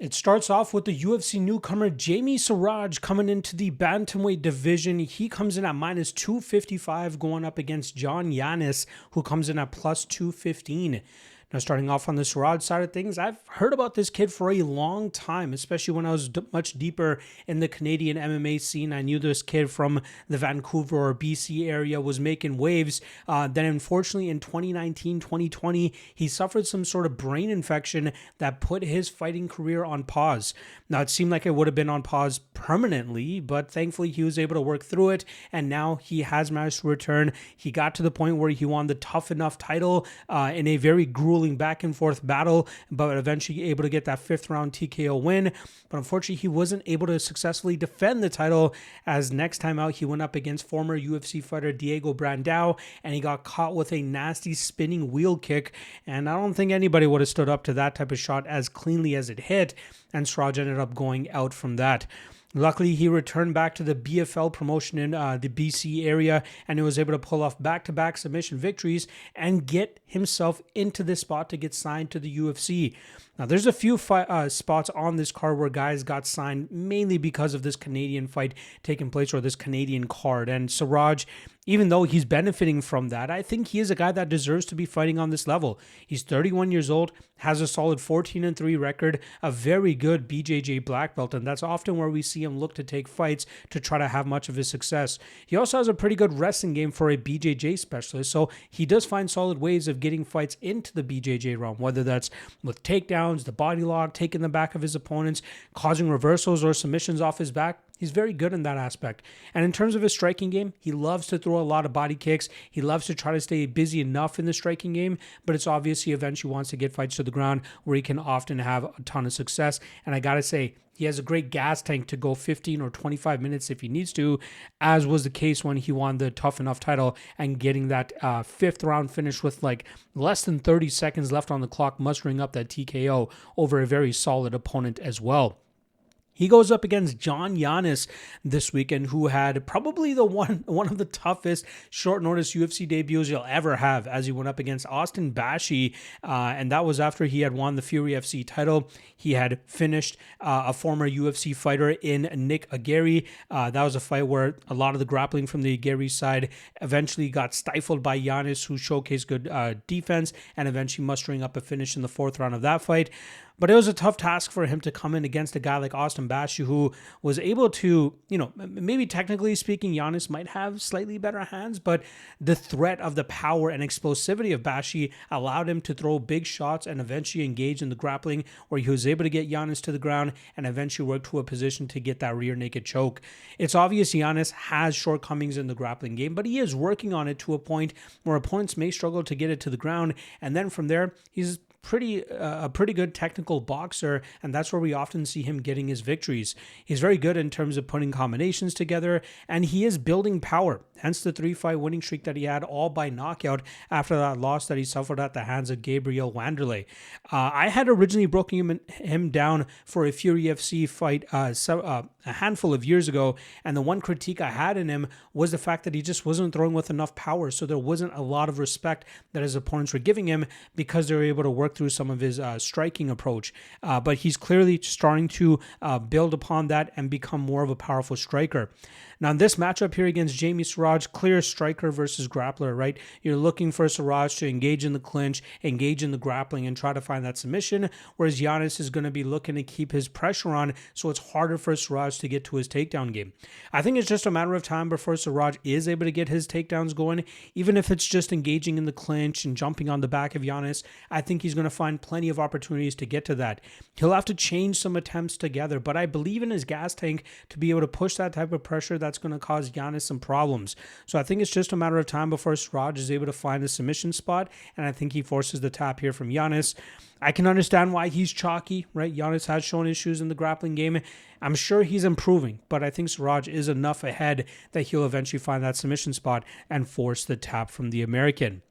It starts off with the UFC newcomer Jamie Siraj coming into the bantamweight division. He comes in at minus 255 going up against Yannis, who comes in at plus 215. Now, starting off on the Siraj side of things, I've heard about this kid for a long time, especially when I was much deeper in the Canadian MMA scene. I knew this kid from the Vancouver or BC area was making waves. Then, unfortunately, in 2019, 2020, he suffered some sort of brain infection that put his fighting career on pause. Now, it seemed like it would have been on pause permanently, but thankfully, he was able to work through it, and now he has managed to return. He got to the point where he won the Tough Enough title in a very grueling back and forth battle, but eventually able to get that 5th round TKO win. But unfortunately, he wasn't able to successfully defend the title, as next time out he went up against former UFC fighter Diego Brandao, and he got caught with a nasty spinning wheel kick. And I don't think anybody would have stood up to that type of shot as cleanly as it hit, and Siraj ended up going out from that. Luckily, he returned back to the BFL promotion in the BC area, and he was able to pull off back-to-back submission victories and get himself into this spot to get signed to the UFC. Now, there's a few spots on this card where guys got signed mainly because of this Canadian fight taking place, or this Canadian card. And Siraj, even though he's benefiting from that, I think he is a guy that deserves to be fighting on this level. He's 31 years old, has a solid 14-3 record, a very good BJJ black belt, and that's often where we see him look to take fights to try to have much of his success. He also has a pretty good wrestling game for a BJJ specialist, so he does find solid ways of getting fights into the BJJ realm, whether that's with takedowns, the body lock, taking the back of his opponents, causing reversals or submissions off his back. He's very good in that aspect. And in terms of his striking game, he loves to throw a lot of body kicks. He loves to try to stay busy enough in the striking game, but it's obvious he eventually wants to get fights to the ground where he can often have a ton of success. And I gotta say, he has a great gas tank to go 15 or 25 minutes if he needs to, as was the case when he won the Tough Enough title and getting that 5th round finish with like less than 30 seconds left on the clock, mustering up that TKO over a very solid opponent as well. He goes up against Yannis this weekend, who had probably the one of the toughest short notice UFC debuts you'll ever have, as he went up against Austin Bashi, and that was after he had won the Fury FC title. He had finished a former UFC fighter in Nick Aguirre. That was a fight where a lot of the grappling from the Aguirre side eventually got stifled by Yannis, who showcased good defense and eventually mustering up a finish in the 4th round of that fight. But it was a tough task for him to come in against a guy like Austin Bashi, who was able to, maybe technically speaking, Yannis might have slightly better hands, but the threat of the power and explosivity of Bashi allowed him to throw big shots and eventually engage in the grappling, where he was able to get Yannis to the ground and eventually work to a position to get that rear naked choke. It's obvious Yannis has shortcomings in the grappling game, but he is working on it to a point where opponents may struggle to get it to the ground, and then from there, he's a pretty good technical boxer, and that's where we often see him getting his victories. He's very good in terms of putting combinations together, and he is building power, hence the 3-fight winning streak that he had, all by knockout after that loss that he suffered at the hands of Gabriel Wanderlei. I had originally broken him down for a Fury FC fight a handful of years ago, and the one critique I had in him was the fact that he just wasn't throwing with enough power, so there wasn't a lot of respect that his opponents were giving him because they were able to work through some of his striking approach. But he's clearly starting to build upon that and become more of a powerful striker. Now, in this matchup here against Jamie Siraj, clear striker versus grappler, right? You're looking for Siraj to engage in the clinch, engage in the grappling, and try to find that submission, whereas Yannis is going to be looking to keep his pressure on, so it's harder for Siraj to get to his takedown game. I think it's just a matter of time before Siraj is able to get his takedowns going, even if it's just engaging in the clinch and jumping on the back of Yannis. I think he's going to find plenty of opportunities to get to that. He'll have to change some attempts together, but I believe in his gas tank to be able to push that type of pressure that's going to cause Yannis some problems. So I think it's just a matter of time before Siraj is able to find a submission spot, and I think he forces the tap here from Yannis. I can understand why he's chalky, right? Yannis has shown issues in the grappling game. I'm sure he's improving, but I think Siraj is enough ahead that he'll eventually find that submission spot and force the tap from the American.